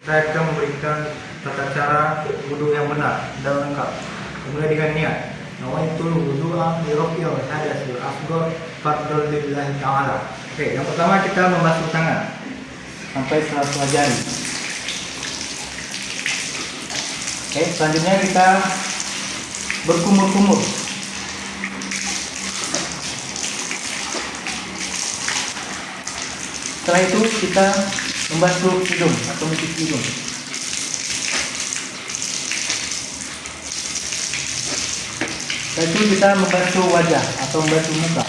Saya akan memberikan tata cara wudhu yang benar dan lengkap. Mulai dengan niat. Nawaitul wudu'a li raf'il hadasil asghar fardhu lillahi ta'ala. Oke, yang pertama kita membasuh tangan sampai setengah jari. Oke, selanjutnya kita berkumur-kumur. Setelah itu kita membasuh hidung atau mencuci hidung. Setelah itu kita membasuh wajah atau membasuh muka.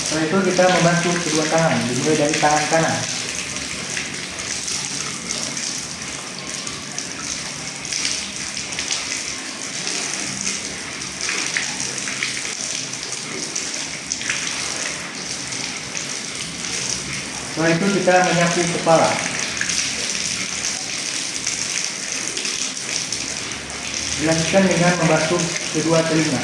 Setelah itu kita membasuh kedua tangan, dimulai dari tangan kanan. Setelah itu kita menyapu kepala. Dilanjutkan dengan membasuh kedua telinga.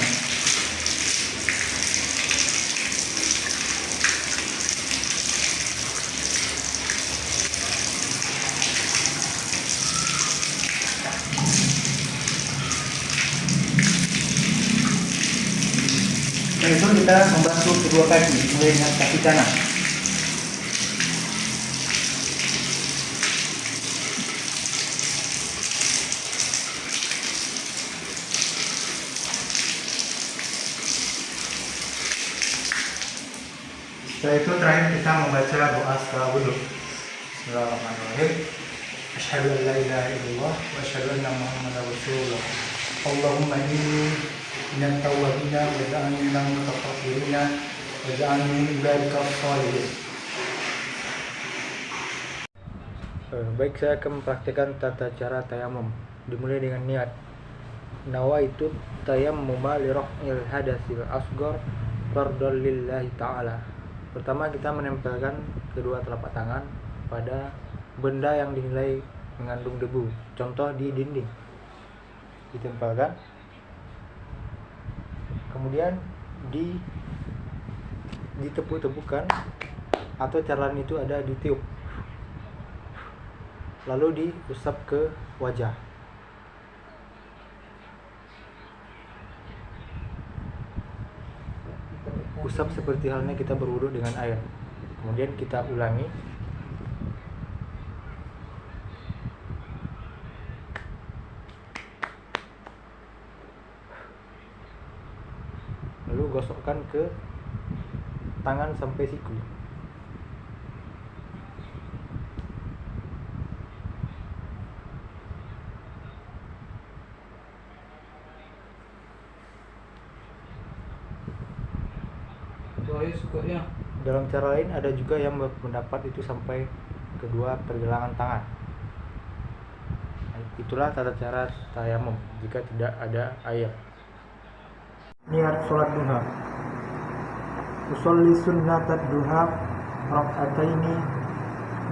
Setelah itu kita membasuh kedua kaki, mulai dengan kaki kanan. Setelah itu terakhir kita membaca doa setelah wudhu. Bismillahirrahmanirrahim. Asyhadu an la ilaha illallah wa asyhadu anna Muhammadar Rasulullah. Allahumma inni minat tawwabina wa ja'alni minal mutatahhirina wa ja'alni min ibadika shalihin. Baik, saya akan mempraktikkan tata cara tayamum. Dimulai dengan niat. Nawaitu tayammuma li raf'il hadasil asghar fardhu lillahi ta'ala. Pertama, kita menempelkan kedua telapak tangan pada benda yang dinilai mengandung debu. Contoh di dinding. Ditempelkan. Kemudian ditepuk-tepukkan, atau cara lain itu ada ditiup. Lalu diusap ke wajah. Usap seperti halnya kita berwudu dengan air. Kemudian kita ulangi. Lalu gosokkan ke tangan sampai siku. Dalam cara lain ada juga yang berpendapat itu sampai kedua pergelangan tangan. Itulah tata cara tayamum jika tidak ada air. Niat sholat duha. Usolli sunnatat duha rak'ataini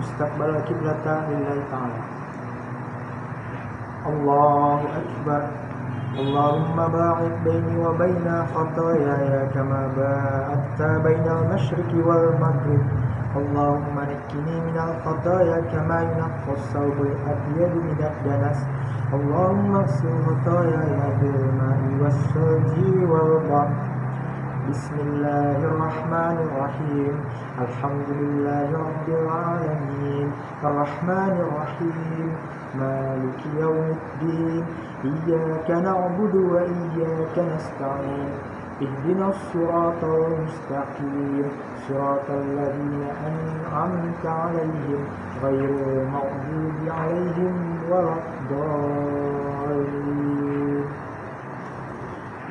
mustaqbal qiblata lillahi ta'ala. Allahu akbar. Allahumma ba'id baini wa baina khataayaya kama ba'adta bainal masyriqi wal maghrib. Allahumma naqqini minal khataaya kama yunqqa as-sawbul abyadu minad danas. Allahumma ighsil khataayaya bil ma'i was-salji wal barad. Bismillahirrahmanirrahim. Alhamdulillahi rabbil alamin. Arrahmanir rahim. Maliki yaumiddin. Iyyaka na'budu wa iyyaka nasta'in. Ihdinas siratal mustaqim. Siratal ladzina an'amta 'alaihim ghairil maghdubi 'alaihim waladdallin.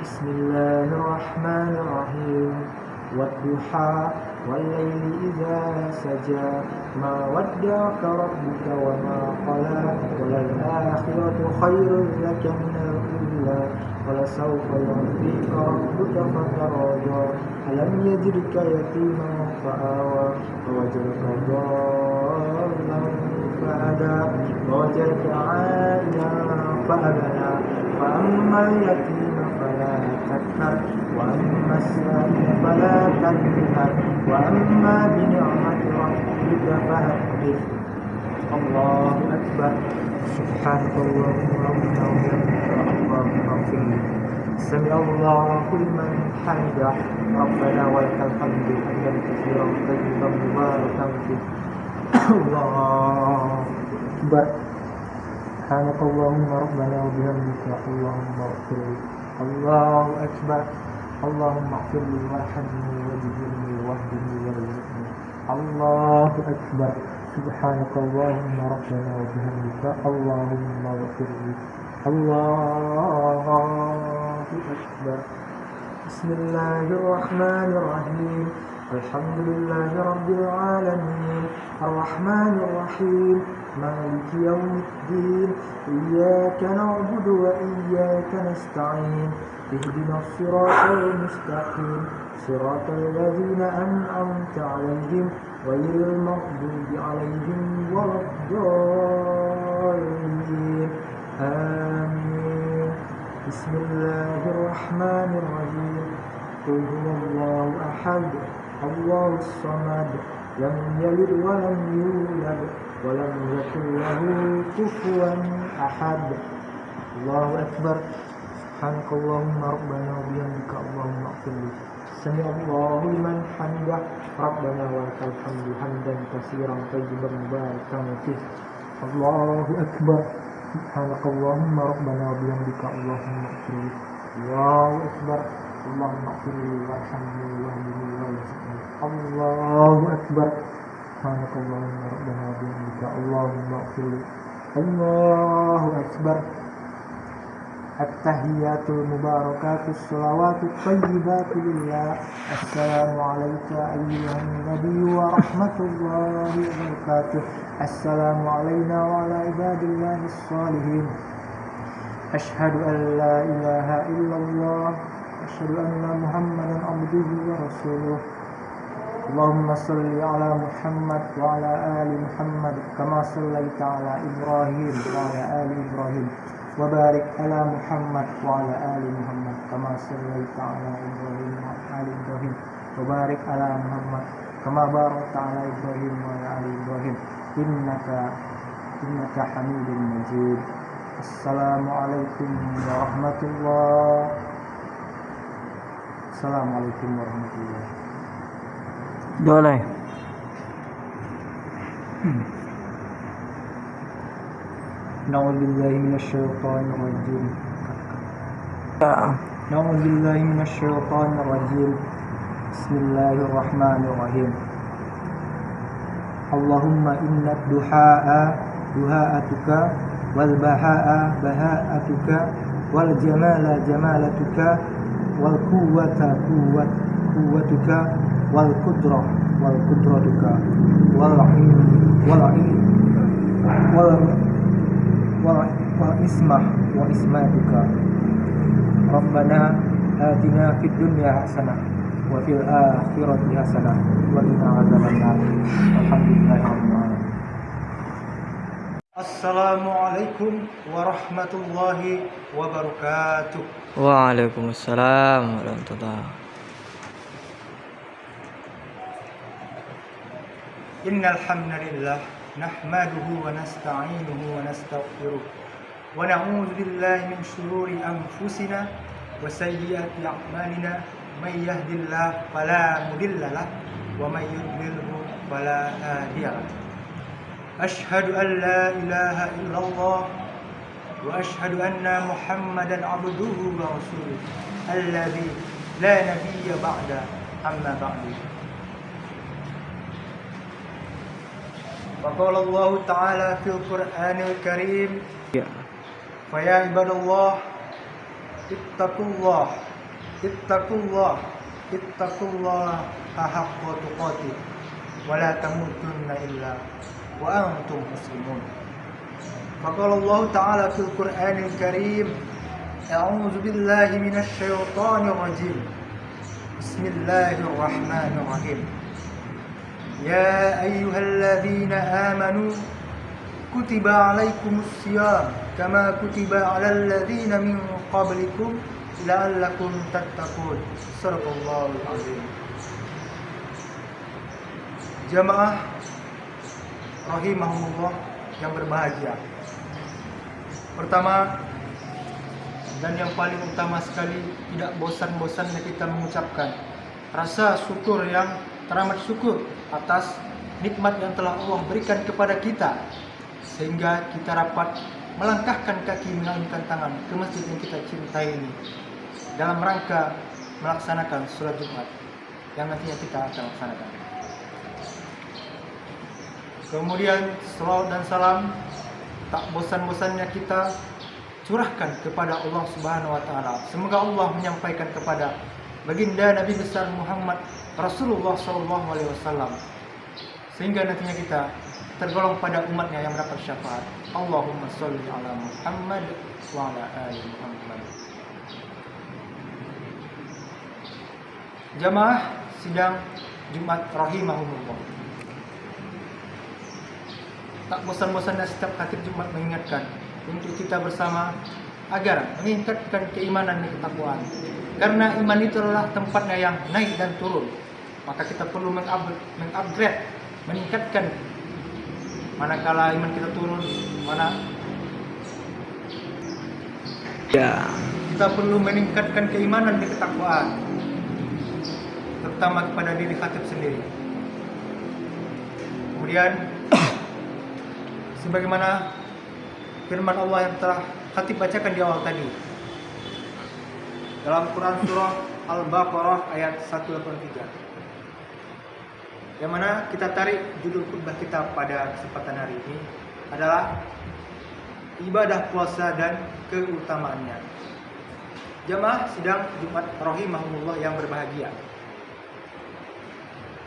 Bismillahirrahmanirrahim. Wadduha wal-laili idza saja ma wadda'aka rabbuka wa ma qala walal akhiratu khairun laka minal ula walasawfa yu'tika rabbuka fatarda alam yajidka yatiman fa'awa wa wajadaka dhallan fahada wa wajadaka 'ailan فأغنى فأما اليتيم فلا تقهر وأما السائل فلا تنهر وأما بنعمة ربك فحدث. الله أكبر. سبحانك اللهم ربنا وبحمدك اللهم اغفر لي. سمع الله لمن حمده ربنا ولك الحمد حمدا كثيرا طيبا مباركا فيه. الله أكبر. سبحانك اللهم ربنا وبحمدك اللهم اغفر لي. الله أكبر. اللهم اغفر لي وارحمني واجبرني واهدني وارزقني. الله أكبر. سبحانك اللهم ربنا وبحمدك اللهم اغفر لي. الله أكبر. بسم الله الرحمن الرحيم. الحمد لله رب العالمين الرحمن الرحيم مالك يوم الدين إياك نعبد وإياك نستعين اهدنا الصراط المستقيم صراط الذين أنعمت عليهم غير المغضوب عليهم ولا الضالين آمين. بسم الله الرحمن الرحيم. قل هو الله أحد الله الصمد لم يلد ولم يولد ولم يكن له كفوا أحد. الله أكبر. سبحانك اللهم ربنا وبحمدك اللهم اغفر لي. سمع الله لمن حمده ربنا ولك الحمد حمدا كثيرا طيبا مباركا فيه. الله أكبر. سبحانك اللهم ربنا وبحمدك اللهم اغفر لي. الله أكبر. اللهم اغفر لي وارحمني واهدني وارزقني. الله أكبر. سبحانك اللهم ربنا وبحمدك اللهم اغفر لي. الله أكبر. التحيات المباركات الصلوات الطيبات لله. السلام عليك أيها النبي ورحمة الله وبركاته. السلام علينا وعلى عباد الله الصالحين. أشهد أن لا إله إلا الله أشهد أن محمدا عبده ورسوله. اللهم صل على محمد وعلى آل محمد كما صليت على إبراهيم وعلى آل إبراهيم وبارك على محمد وعلى آل محمد كما صليت على إبراهيم وعلى آل إبراهيم وبارك على محمد كما باركت على إبراهيم وعلى آل إبراهيم إنك حميد مجيد. السلام عليكم ورحمة الله. السلام عليكم ورحمة الله. Boleh. نعوذ بالله من الشيطان الرجيم. نعوذ بالله من الشيطان الرجيم. بسم الله الرحمن الرحيم. اللهم إن الدحاء دهاءتك والبهاء بهاءتك والجمال جمالتك والقوة قوتك والقدرة قدرتك والإسمة وإسماتك. ربنا آتنا في الدنيا حسنة وفي الآخرة حسنة وقنا عذاب النار. الحمد لله رب العالمين. السلام عليكم ورحمة الله وبركاته. Waalaikumsalam warahmatullahi. إن الحمد لله نحمده ونستعينه ونستغفره ونعوذ بالله من شرور أنفسنا وسيئات أعمالنا. من يهد الله فلا مضل له ومن يضلله فلا هادي له. أشهد أن لا إله إلا الله وأشهد أن محمدا عبده ورسوله الذي لا نبي بعده. أما بعد فقال الله تعالى في القرآن الكريم فيا عباد الله اتقوا الله اتقوا الله اتقوا الله حق تقاته ولا تموتن إلا وأنتم مسلمون. فقال الله تعالى في القرآن الكريم أعوذ بالله من الشيطان الرجيم. بسم الله الرحمن الرحيم. يا أيها الذين آمنوا kutiba alaikumus syiyam kama kutiba alal ladzina min qablikum la'allakum tattaqun. Shadaqallahul azim. Jamaah rahimahumullah yang berbahagia. Pertama dan yang paling utama sekali, tidak bosan-bosannya kita mengucapkan rasa syukur yang teramat syukur atas nikmat yang telah Allah berikan kepada kita, sehingga kita dapat melangkahkan kaki, mengayunkan tangan ke masjid yang kita cintai ini dalam rangka melaksanakan sholat Jumat yang nantinya kita akan laksanakan. Kemudian salawat dan salam tak bosan-bosannya kita curahkan kepada Allah Subhanahu wa taala. Semoga Allah menyampaikan kepada baginda Nabi besar Muhammad Rasulullah sallallahu alaihi wasallam, sehingga nantinya kita tergolong pada umatnya yang mendapat syafaat. Allahumma sholli ala Muhammad wa ala ali Muhammad. Jamaah sidang Jumat rahimahumullah. Tak bosan-bosannya setiap khatib Jumat mengingatkan untuk kita bersama agar meningkatkan keimanan dan ketakwaan. Karena iman itu adalah tempatnya yang naik dan turun. Maka kita perlu mengupgrade, meningkatkan. Manakala iman kita turun, kita perlu meningkatkan keimanan dan ketakwaan, terutama kepada diri khatib sendiri. Kemudian sebagaimana firman Allah yang telah khatib bacakan di awal tadi dalam Quran surah Al-Baqarah ayat 183, yang mana kita tarik judul khutbah kita pada kesempatan hari ini adalah ibadah puasa dan keutamaannya. Jamaah sidang Jumat rahimahumullah yang berbahagia.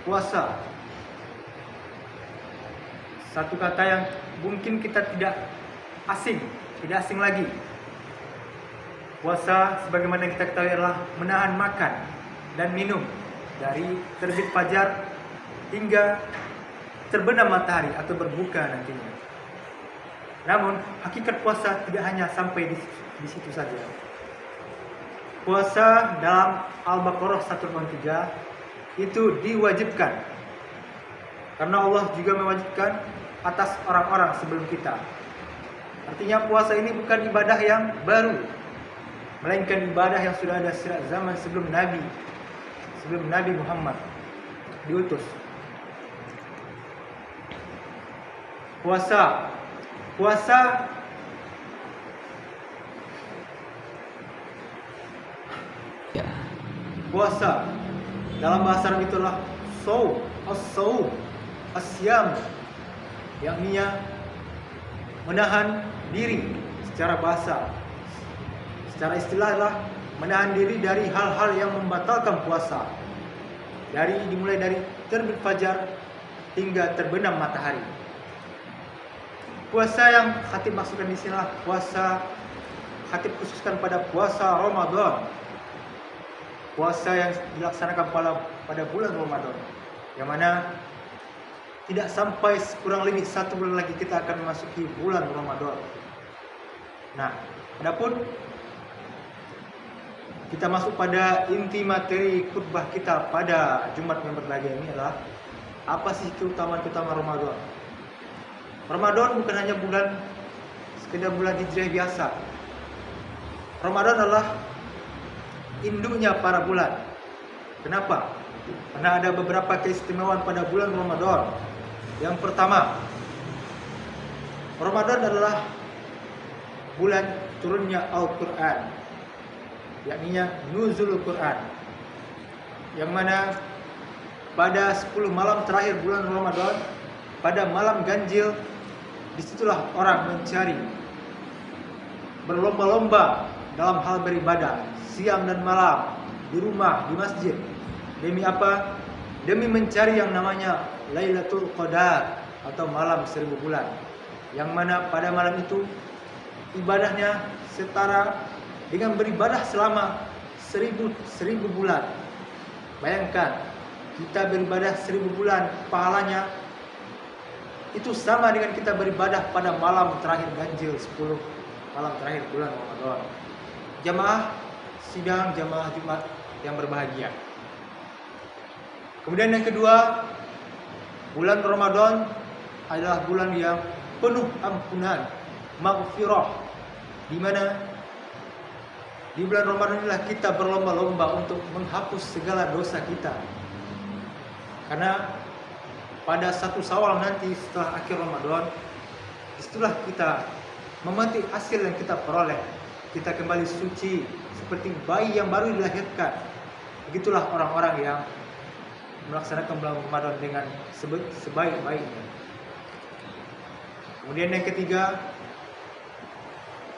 Puasa, satu kata yang mungkin kita tidak asing lagi. Puasa sebagaimana kita ketahui adalah menahan makan dan minum dari terbit fajar hingga terbenam matahari atau berbuka nantinya. Namun hakikat puasa tidak hanya sampai di situ saja. Puasa dalam Al-Baqarah 183 itu diwajibkan karena Allah juga mewajibkan atas orang-orang sebelum kita. Artinya puasa ini bukan ibadah yang baru, melainkan ibadah yang sudah ada sejak zaman sebelum Nabi Muhammad diutus. Puasa dalam bahasa Arab itulah as-saum, as-siyam, yakni menahan diri secara bahasa. Secara istilah adalah menahan diri dari hal-hal yang membatalkan puasa. Dimulai dari terbit fajar hingga terbenam matahari. Puasa yang khatib maksudkan di sini adalah puasa khatib khususkan pada puasa Ramadan. Puasa yang dilaksanakan pada bulan Ramadan, yang mana tidak sampai kurang lebih 1 bulan lagi kita akan memasuki bulan Ramadan. Nah, adapun kita masuk pada inti materi khutbah kita pada Jumat yang berbahagia ini adalah apa sih keutamaan Ramadan? Ramadan bukan hanya sekedar bulan Hijriah biasa. Ramadan adalah induknya para bulan. Kenapa? Karena ada beberapa keistimewaan pada bulan Ramadan. Yang pertama, Ramadan adalah bulan turunnya Al-Quran, yakninya nuzul Quran, yang mana pada 10 malam terakhir bulan Ramadan, pada malam ganjil, disitulah orang mencari, berlomba-lomba dalam hal beribadah, siang dan malam, di rumah, di masjid. Demi apa? Demi mencari yang namanya Lailatul Qadar atau malam 1000 bulan, yang mana pada malam itu ibadahnya setara dengan beribadah selama 1000 bulan. Bayangkan, kita beribadah 1000 bulan, pahalanya itu sama dengan kita beribadah pada malam terakhir ganjil 10 malam terakhir bulan Ramadan. Jamaah sidang, jamaah Jumat yang berbahagia. Kemudian yang kedua, bulan Ramadan adalah bulan yang penuh ampunan, maghfirah, di mana di bulan Ramadan inilah kita berlomba-lomba untuk menghapus segala dosa kita. Karena pada 1 Syawal nanti setelah akhir Ramadan, setelah kita memetik hasil yang kita peroleh, kita kembali suci seperti bayi yang baru dilahirkan. Begitulah orang-orang yang melaksanakan bulan Ramadan dengan sebaik-baiknya. Kemudian yang ketiga,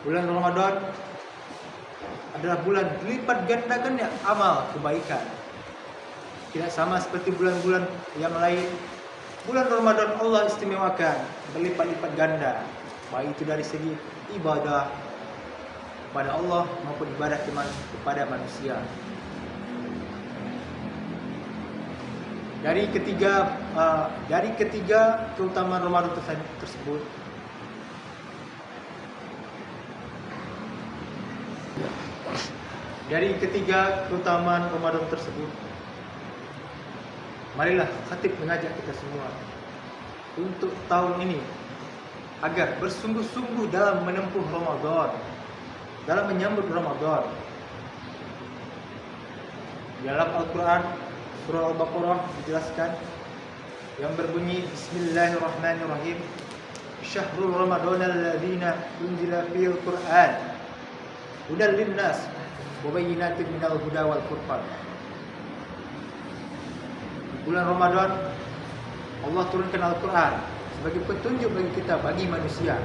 bulan Ramadan adalah bulan dilipat gandakannya amal kebaikan. Tidak sama seperti bulan-bulan yang lain. Bulan Ramadan Allah istimewakan berlipat-lipat ganda, baik itu dari segi ibadah kepada Allah maupun ibadah kepada manusia. Dari ketiga keutamaan Ramadan tersebut, marilah khatib mengajak kita semua untuk tahun ini agar bersungguh-sungguh dalam menempuh Ramadan, dalam menyambut Ramadan. Dalam Al-Quran surah Al-Baqarah dijelaskan yang berbunyi Bismillahirrahmanirrahim, Syahrul Ramadhanal ladzina unzila fihil Qur'an hudal linnas wa bayyinatin minal huda wal furqan. Bulan Ramadan Allah turunkan Al-Quran sebagai petunjuk bagi kita, bagi manusia.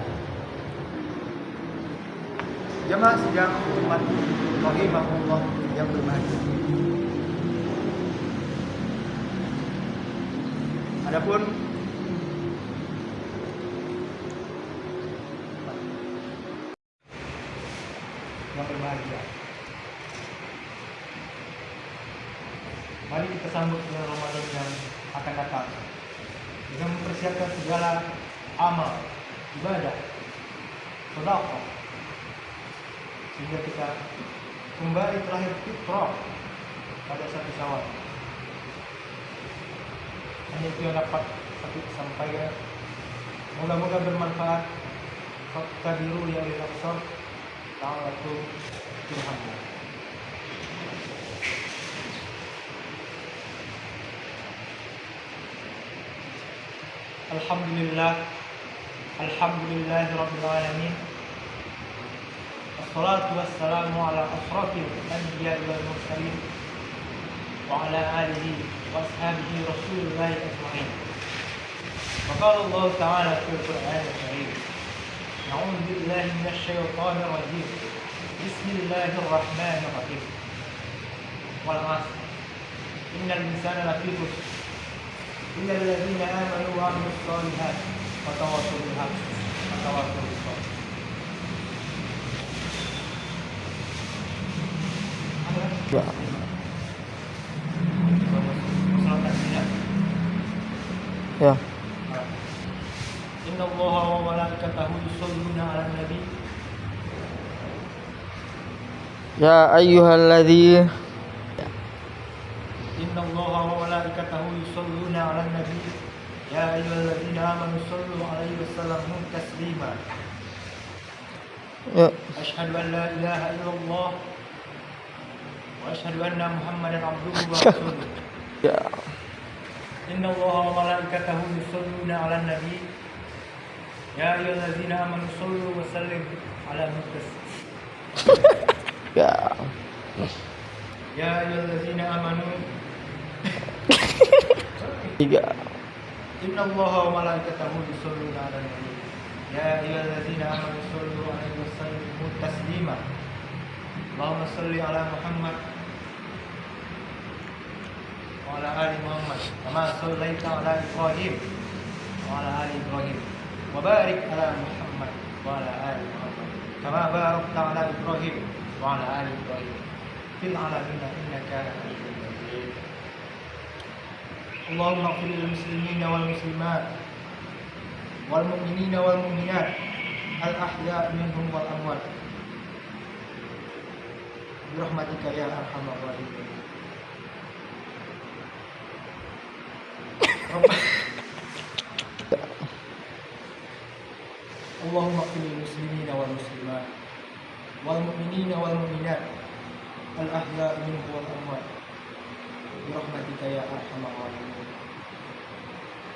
Jamaah sidang umat rahimahullah yang berbahagia. Adapun yang berbahagia, mari kita sambut bulan Ramadan yang akan datang dengan mempersiapkan segala amal, ibadah, sedekah, sehingga kita kembali terakhir fitrah pada 1 Syawal. Hanya itu yang dapat aku sampaikan. Moga-moga bermanfaat. Faqtadiru ya lil absar ta'alatu turhamna. Alhamdulillah rabbil alamin. Wassalatu wassalamu ala asrafil anbiya'i wal mursalin wa ala alihi wa ashabihi Rasulillah ajma'in. Wa qala Allah ta'ala fil Qur'anil Karim, A'udzu billahi minasy syaithanir rajim. Bismillahirrahmanirrahim. Wal 'ashr. Innal insana lafi khusr. Innal ladzina amanu wa 'amilus solihati wa tawassaw bil haqqi wa tawassaw bis sabr. Ya. Ya. Inna Allaha wa malaikatahu yusholluna 'alan nabi. Ya ayyuhalladzina Inna Allaha wa malaikatahu yusholluna 'alan nabi. Ya ayyuhalladzina amanu shollu 'alaihi wa sallimu taslima. Ya. Asyhadu an la ilaha illallah wa asyhadu anna Muhammadan abduhu wa rasuluh. Ya. Inna Allaha wa malaikatahu yusholluna 'alan nabi. Ya ayyuhalladzina amanu shollu wa sallimu 'ala mutaslim. Ya. Ya ayyuhalladzina amanu. 3. Inna Allaha wa malaikatahu yusholluna 'alan nabi. Ya ayyuhalladzina amanu shollu 'alaihi wa sallimu taslima. Allahumma shalli 'ala Muhammad wa 'ala ali Muhammad kama shallaita 'ala Ibrahim wa 'ala ali Ibrahim wa barik 'ala Muhammad wa 'ala ali Muhammad kama barakta 'ala Ibrahim wa 'ala ali Ibrahim fil 'alamin innaka Hamidum Majid. Allahumma ighfir lil muslimina wal muslimat wal mu'minina wal mu'minat al ahya minhum wal amwat bi rahmatika ya arhamar rahimin. Allahumma qil lil muslimina wal muslimat wal mu'minina wal mu'minat al ahya minhum wal amwat bi rahmatika ya arhamar rahimin.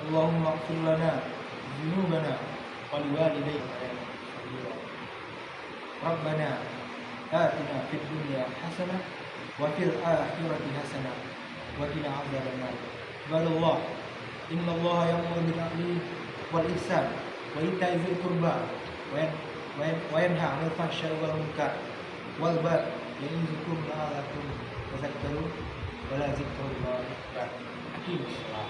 Allahumma ighfir lana dhunubana wa liwalidayna Rabbana atina fid dunya hasanah wa fil akhirati hasanah wa qina adzabannar. Ibadallah, innallaha ya'muru bil 'adli wal ihsan wa ita'i dzil qurba wa yanha 'anil fahsya'i wal munkar wal baghi ya'izukum la'allakum tadhakkarun wa la dzikrullahi akbar. Aqimus shalah.